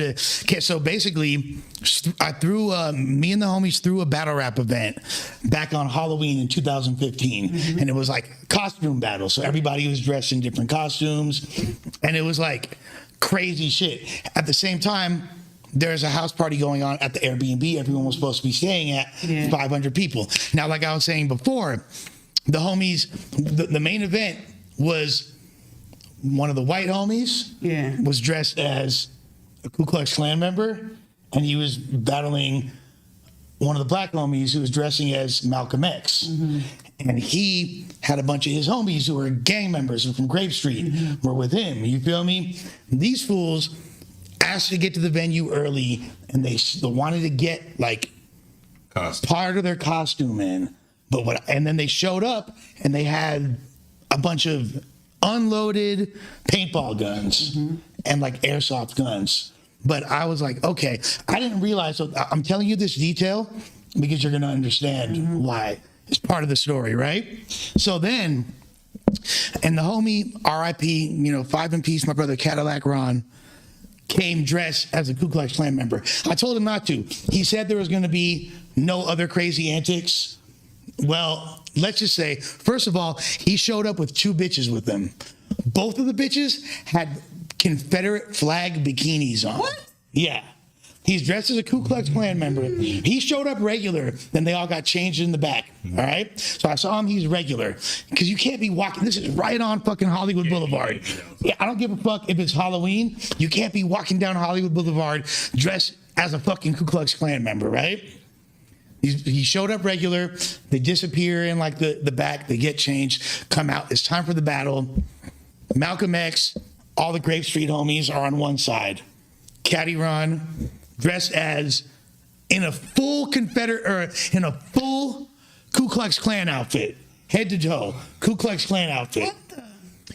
Okay, so basically, I threw me and the homies threw a battle rap event back on Halloween in 2015, and it was like costume battle. So everybody was dressed in different costumes, and it was like crazy shit. At the same time, there's a house party going on at the Airbnb everyone was supposed to be staying at, 500 people. Now, like I was saying before, the homies, the main event was one of the white homies was dressed as a Ku Klux Klan member, and he was battling one of the black homies who was dressing as Malcolm X. And he had a bunch of his homies who were gang members and from Grape Street were with him. You feel me? These fools asked to get to the venue early, and they wanted to get like part of their costume in. And then they showed up, and they had a bunch of unloaded paintball guns and like airsoft guns. But I was like, okay, I didn't realize. So I'm telling you this detail because you're going to understand why. It's part of the story, right? So then, and the homie, RIP, 5 in peace, my brother Cadalack Ron, came dressed as a Ku Klux Klan member. I told him not to. He said there was going to be no other crazy antics. Well, let's just say, first of all, he showed up with 2 bitches with him. Both of the bitches had Confederate flag bikinis on. What? Yeah. He's dressed as a Ku Klux Klan member. He showed up regular, then they all got changed in the back, all right? So I saw him, he's regular. Because you can't be walking, this is right on fucking Hollywood Boulevard. Yeah, I don't give a fuck if it's Halloween. You can't be walking down Hollywood Boulevard dressed as a fucking Ku Klux Klan member, right? He showed up regular. They disappear in like the back. They get changed, come out. It's time for the battle. Malcolm X, all the Grape Street homies are on one side. Caddy Ron, dressed as in a full Confederate or in a full Ku Klux Klan outfit, head to toe, Ku Klux Klan outfit.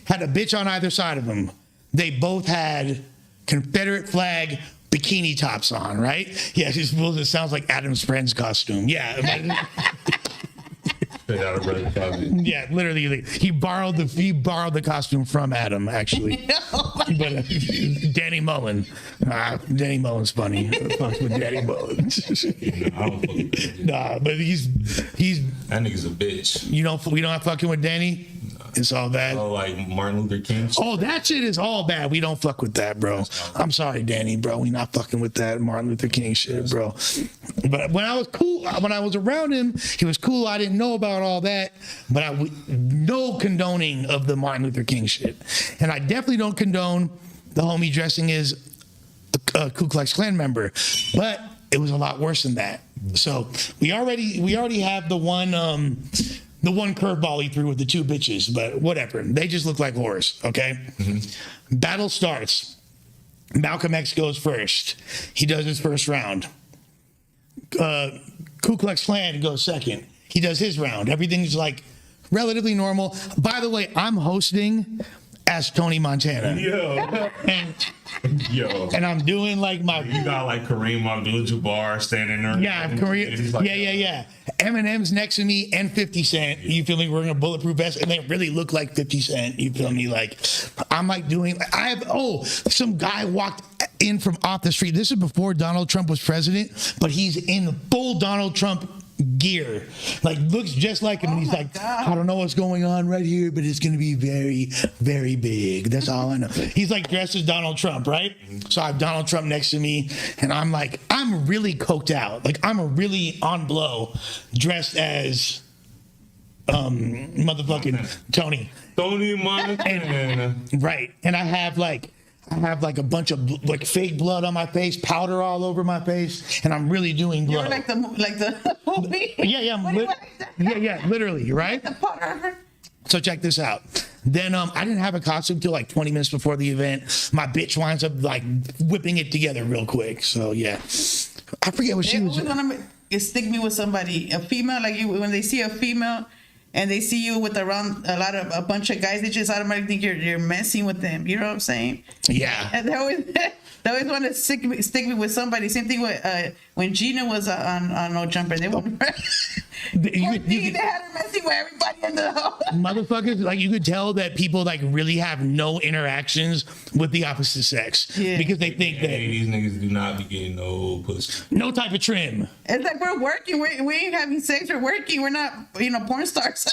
Had a bitch on either side of him. They both had Confederate flag bikini tops on, right? Yeah, it sounds like Adam's friend's costume. Yeah. Yeah, literally, he borrowed the costume from Adam, actually. But Danny Mullen, Danny Mullen's funny. Fuck with Danny Mullen. Nah, but he's that nigga's a bitch. We don't have fucking with Danny. It's all bad. Oh, like Martin Luther King shit? Oh, that shit is all bad. We don't fuck with that, bro. I'm sorry, Danny, bro. We not fucking with that Martin Luther King shit, bro. But when I was around him, he was cool. I didn't know about all that, but no condoning of the Martin Luther King shit. And I definitely don't condone the homie dressing as a Ku Klux Klan member, but it was a lot worse than that. So we already have the one curveball he threw with the 2 bitches, but whatever. They just look like whores, okay? Battle starts. Malcolm X goes first. He does his first round. Ku Klux Klan goes second. He does his round. Everything's like relatively normal. By the way, I'm hosting as Tony Montana. And I'm doing like my... You got like Kareem Abdul-Jabbar standing there. Yeah, Kareem. Like, yeah. Eminem's next to me and 50 Cent. You feel me? We're in a bulletproof vest, and they really look like 50 Cent. You feel me? Like, I'm like doing... some guy walked in from off the street. This is before Donald Trump was president, but he's in full Donald Trump gear, like looks just like him, and he's like, God. I don't know what's going on right here, but it's gonna be very, very big. That's all I know. He's like dressed as Donald Trump, right? So I have Donald Trump next to me, and I'm like, I'm really coked out, like I'm really on blow, dressed as motherfucking Tony Montana, right? And I have like a bunch of like fake blood on my face, powder all over my face, and I'm really doing blood. You're like the movie. Yeah, literally, right? The powder. So check this out. Then I didn't have a costume till like 20 minutes before the event. My bitch winds up like whipping it together real quick. So yeah, I forget what she was. Stick me with somebody, a female, like you when they see a female. And they see you with a bunch of guys, they just automatically think you're messing with them. You know what I'm saying? Yeah. And they always want to stick me with somebody. Same thing with when Gina was on No Jumper. They Poor thing, they had her messing with everybody in the house. Motherfuckers, like you could tell that people like really have no interactions with the opposite sex because they think that these niggas do not be getting no pussy. no type of trim. It's like we're working. We ain't having sex. We're working. We're not, porn stars.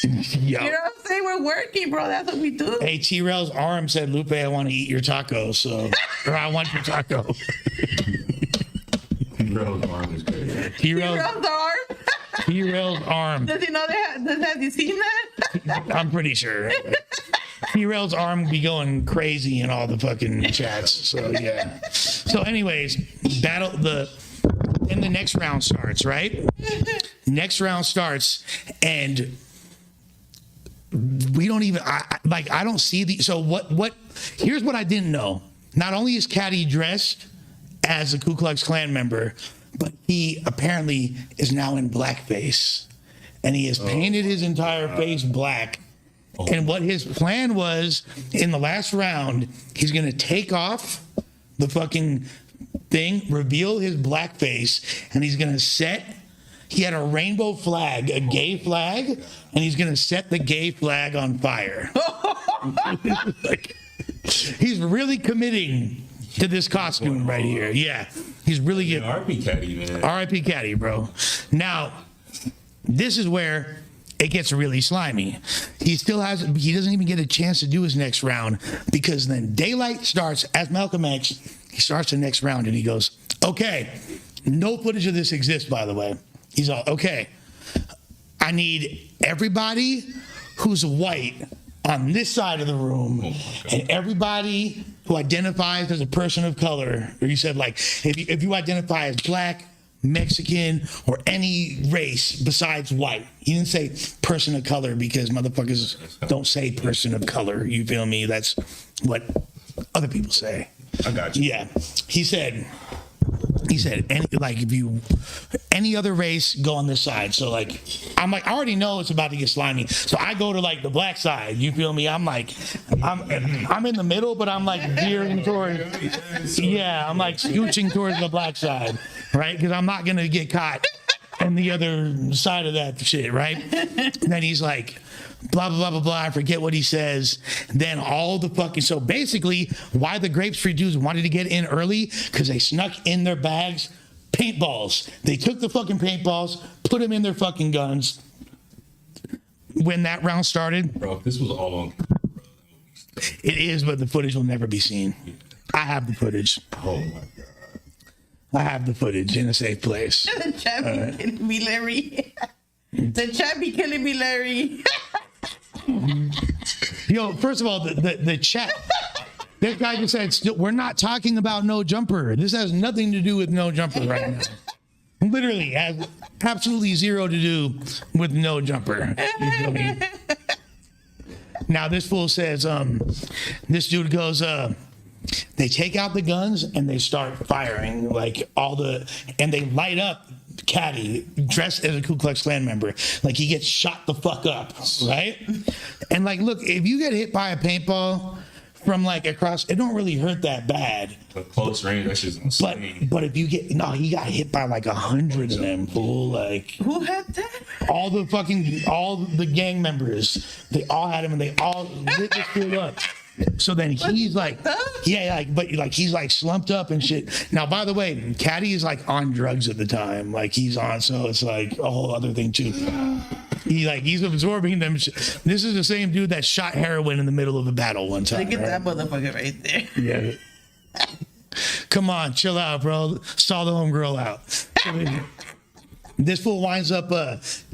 Yo. You know what I'm saying? We're working, bro. That's what we do. Hey, T-Rail's arm said, Lupe, I want to eat your taco, so or I want your taco. T-Rail's arm is crazy. T-Rail's arm. T-Rail's arm. Does he know that? Has he seen that? I'm pretty sure. T-Rail's arm be going crazy in all the fucking chats. So yeah. So anyways, then the next round starts, right? Next round starts, and we don't even I don't see the so what here's what I didn't know. Not only is Caddy dressed as a Ku Klux Klan member, but he apparently is now in blackface, and he has painted his entire face black. And what his plan was in the last round, he's gonna take off the fucking thing, reveal his blackface, and he's gonna he had a rainbow flag, a gay flag, and he's gonna set the gay flag on fire. Like, he's really committing to this costume right here. Yeah, he's really getting. R.I.P. Caddy, man. R.I.P. Caddy, bro. Now, this is where it gets really slimy. He doesn't even get a chance to do his next round because then Daylyt starts as Malcolm X. He starts the next round and he goes, okay, no footage of this exists, by the way. He's all, okay, I need everybody who's white on this side of the room and everybody who identifies as a person of color, or you said like, if you identify as black, Mexican, or any race besides white. He didn't say person of color because motherfuckers don't say person of color. You feel me? That's what other people say. I got you. Yeah. He said, any other race, go on this side. So like, I'm like, I already know it's about to get slimy. So I go to like the black side. You feel me? I'm like, I'm in the middle, but I'm like veering towards, I'm like scooching towards the black side, right? Because I'm not going to get caught on the other side of that shit, right? And then he's like, blah, blah, blah, blah, blah. I forget what he says. Then all the fucking, so basically why the Grape Street dudes wanted to get in early, because they snuck in their bags paintballs. They took the fucking paintballs, put them in their fucking guns. When that round started. Bro, if this was all on. It is, but the footage will never be seen. I have the footage. Oh my God. I have the footage in a safe place. The chat be killing me, Larry. The chat be killing me, Larry. Yo, first of all, the chat. This guy just said, we're not talking about No Jumper. This has nothing to do with No Jumper right now. Literally has absolutely zero to do with No Jumper. You feel me? Now this fool says, this dude goes, they take out the guns and they start firing like and they light up Caddy dressed as a Ku Klux Klan member. Like he gets shot the fuck up, right? And like, look, if you get hit by a paintball from like across, it don't really hurt that bad. But close range, that shit's insane. But if you get, he got hit by like 100 of them, fool. Like who had that? all the gang members, they all had him and they all lit this fool up. So then he's like, he's like slumped up and shit. Now, by the way, Caddy is like on drugs at the time. Like he's on, so it's like a whole other thing too. He's absorbing them. This is the same dude that shot heroin in the middle of a battle one time. Look at that motherfucker right there. Yeah. Come on, chill out, bro. Saw the homegirl out. This fool winds up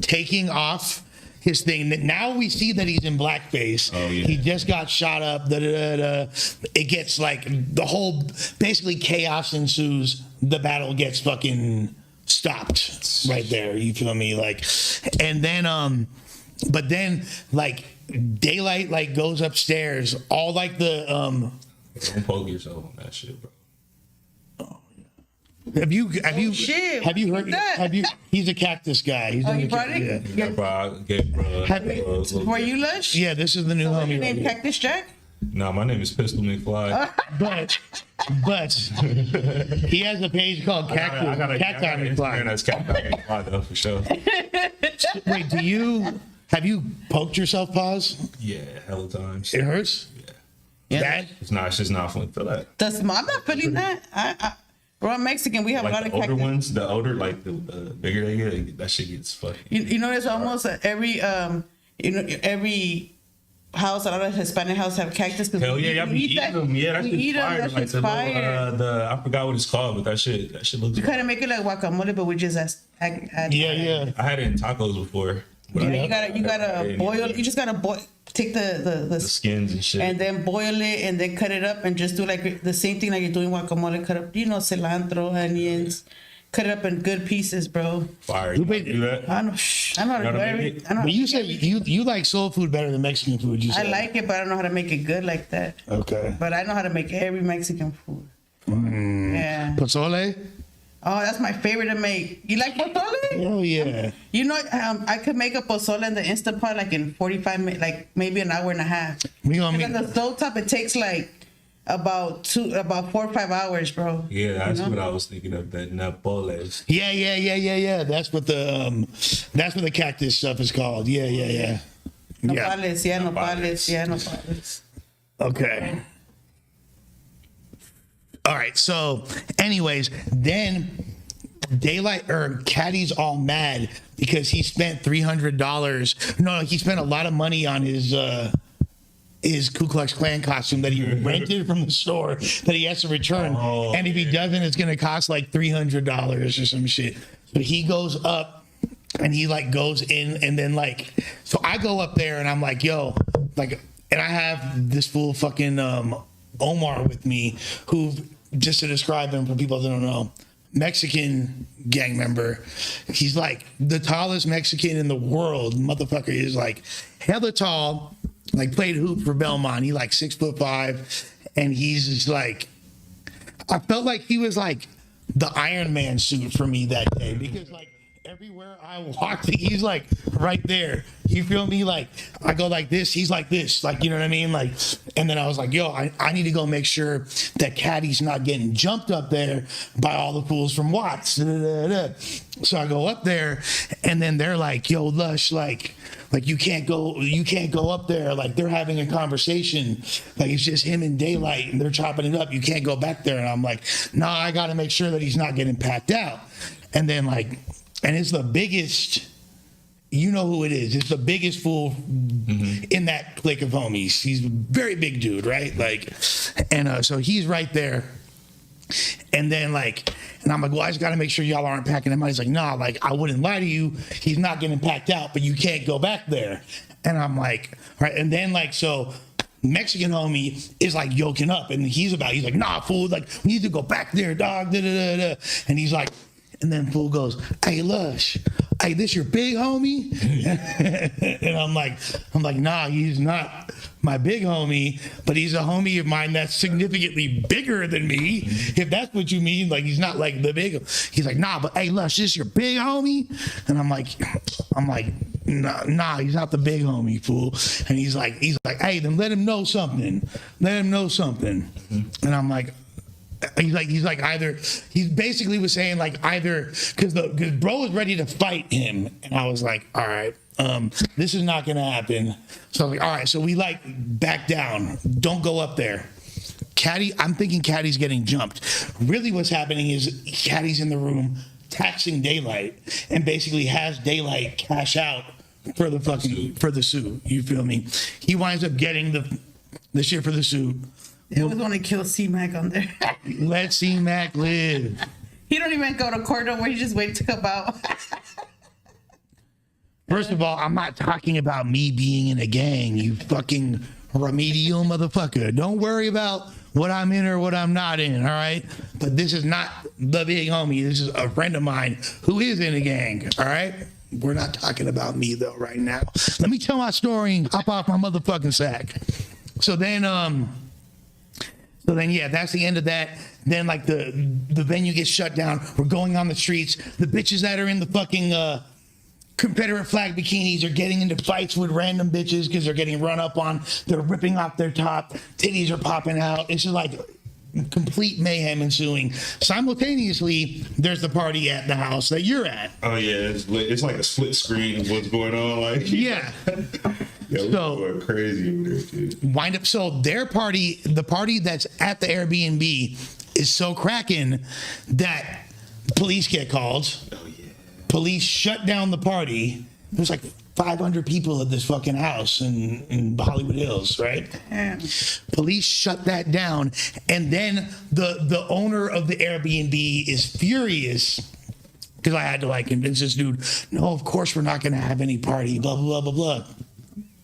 taking off his thing. Now we see that he's in blackface. Oh, yeah. He just got shot up. It gets like the whole, basically chaos ensues. The battle gets fucking stopped right there. You feel me? Like, and then, but then like Daylyt like goes upstairs. All like the Don't poke yourself on that shit, bro. Have you shit, heard? He's a cactus guy. He's you brought it? Yeah, bro. Were you Lush? Yeah, this is the new homie. Named Cactus Jack? No, my name is Pistol McFly. But he has a page called I got a Cacti Instagram McFly. that's Cacti McFly though, for sure. Wait, have you poked yourself, pause? Yeah, hella times. It hurts? Yeah. Bad? It's just not fun for that. I'm not feeling that. We're all Mexican. We have a lot Like of the older cactus. ones, the older, like the bigger they get, that shit gets fucking. You know, there's almost every every house, a lot of Hispanic houses have cactus. Hell yeah, y'all be eating them. Yeah, that shit's fire. That Like shit's the fire. little, I forgot what it's called, but that shit looks. You kind of make it like guacamole, but we just add. Yeah. I had it in tacos before. But Yeah, you gotta boil. You just gotta boil. Take the skins and shit. and then boil it, and then cut it up, and just do like the same thing like you're doing guacamole. Cut up, cilantro, onions, cut it up in good pieces, bro. Fire. Who You made- do that? I know how to do gotta make everything. it? I know. But you said you like soul food better than Mexican food. You I said. like it, but I don't know how to make it good like that. Okay. But I know how to make every Mexican food. Yeah. Pozole? Oh, that's my favorite to make. You like pozole? Oh yeah. You know, I could make a pozole in the Instant Pot like in 45 minutes, like maybe an hour and a half. We gonna Because make. the stove top, it takes like about 4 or 5 hours, bro. Yeah, that's You know? what I was thinking of. That napoles. Yeah. That's what the cactus stuff is called. Yeah. Yeah. Nopales, yeah, nopales, yeah, nopales. Okay. All right. So, anyways, then Daylyt or Caddy's all mad because he spent $300. No, he spent a lot of money on his Ku Klux Klan costume that he rented from the store that he has to return. Oh, and if he doesn't, it's gonna cost like $300 or some shit. But he goes up and he like goes in, and then like, so I go up there and I'm like, yo, like, and I have this fool fucking Omar with me, who, just to describe him for people that don't know, Mexican gang member. He's like the tallest Mexican in the world. Motherfucker is like hella tall, like played hoop for Belmont. He like 6'5", and he's just like, I felt like he was like the Iron Man suit for me that day, because like everywhere I walked, he's like right there. You feel me? Like I go like this, he's like this, like, you know what I mean? Like, and then I was like, yo, I need to go make sure that Caddy's not getting jumped up there by all the fools from Watts. So I go up there, and then they're like, yo, Lush, like you can't go up there. Like they're having a conversation. Like it's just him and Daylyt, and they're chopping it up. You can't go back there. And I'm like, nah, I got to make sure that he's not getting packed out. And then like, and it's the biggest, you know who it is. It's the biggest fool in that clique of homies. He's a very big dude, right? Like, and so he's right there. And then like, and I'm like, well, I just got to make sure y'all aren't packing him out. He's like, nah, like I wouldn't lie to you. He's not getting packed out, but you can't go back there. And I'm like, right. And then like, so Mexican homie is like yoking up, and he's like, nah, fool, like we need to go back there, dog. Da, da, da, da. And he's like, and then fool goes, hey, Lush, hey, this your big homie? And I'm like, nah, he's not my big homie, but he's a homie of mine that's significantly bigger than me. If that's what you mean, like he's not like the big. He's like, nah, but hey, Lush, this your big homie? And I'm like, nah, he's not the big homie, fool. And he's like, hey, then let him know something. And I'm like, he's like either he basically was saying like either because bro was ready to fight him, and I was like, all right, this is not gonna happen. So I was like, all right, so we like back down, don't go up there. Caddy, I'm thinking Caddy's getting jumped. Really what's happening is Caddy's in the room taxing Daylyt, and basically has Daylyt cash out for the suit. You feel me? He winds up getting the shit for the suit. It was only kill C-Mac on there. Let C-Mac live. He don't even go to court no more. He just wait to come out. First of all, I'm not talking about me being in a gang, you fucking remedial motherfucker. Don't worry about what I'm in or what I'm not in, all right? But this is not the big homie. This is a friend of mine who is in a gang, all right? We're not talking about me, though, right now. Let me tell my story and hop off my motherfucking sack. So then, yeah, that's the end of that. Then, like, the venue gets shut down. We're going on the streets. The bitches that are in the fucking Confederate flag bikinis are getting into fights with random bitches because they're getting run up on. They're ripping off their top. Titties are popping out. It's just like complete mayhem ensuing. Simultaneously, there's the party at the house that you're at. Oh yeah, it's like a split screen of what's going on. Like Yeah. yeah, we're So- going crazy over there too. Wind up. So their party, the party that's at the Airbnb, is so cracking that police get called. Oh yeah. Police shut down the party. There's like 500 people at this fucking house in Hollywood Hills, right? Yeah. Police shut that down, and then the owner of the Airbnb is furious because I had to like convince this dude, no, of course we're not going to have any party, blah blah blah blah blah.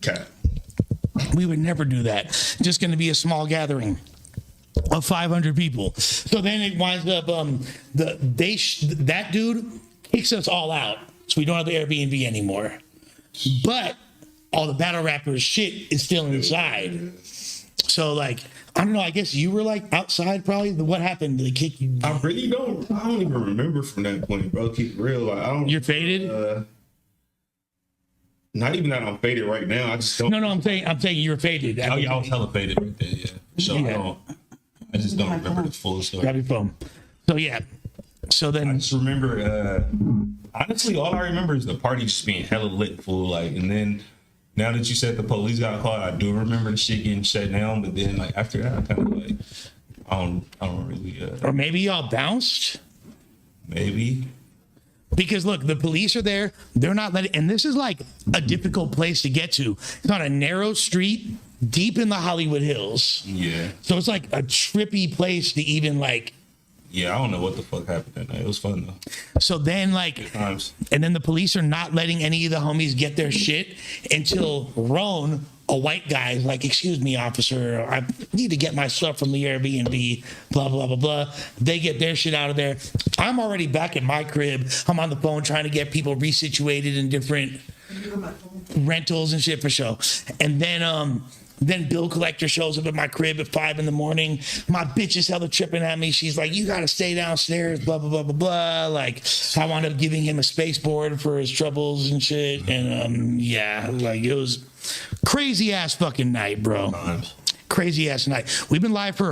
Okay. We would never do that. Just going to be a small gathering of 500 people. So then it winds up that dude kicks us all out, so we don't have the Airbnb anymore. But all the battle rappers shit is still inside. So like, I don't know. I guess you were like outside probably. What happened? Did they kick you? I don't even remember from that point, bro. Keep it real. Like I don't. You're faded. Not even that I'm faded right now. I just don't. No. I'm saying you were faded. Oh yeah, I was hella faded right there. Yeah. So Yeah. I just don't remember the full story. Grab your phone. So yeah. So I then just remember, honestly, all I remember is the party just being hella lit, fool. Like, and then now that you said the police got called, I do remember the shit getting shut down. But then, like after that, I kind of like, I don't really. or maybe y'all bounced. Maybe. Because look, the police are there. They're not letting, and this is like a difficult place to get to. It's on a narrow street deep in the Hollywood Hills. Yeah. So it's like a trippy place to even like. Yeah, I don't know what the fuck happened that night. It was fun though. So then like, Times. and then the police are not letting any of the homies get their shit until Ron, a white guy, is like, excuse me, officer, I need to get my stuff from the Airbnb, blah, blah, blah, blah. They get their shit out of there. I'm already back at my crib. I'm on the phone trying to get people resituated in different rentals and shit for show. And then bill collector shows up at my crib at 5 a.m. My bitch is hella tripping at me. She's like, you gotta stay downstairs, blah, blah, blah, blah, blah. Like, I wound up giving him a space board for his troubles and shit. And yeah, like it was crazy ass fucking night, bro. Times. Crazy ass night. We've been live for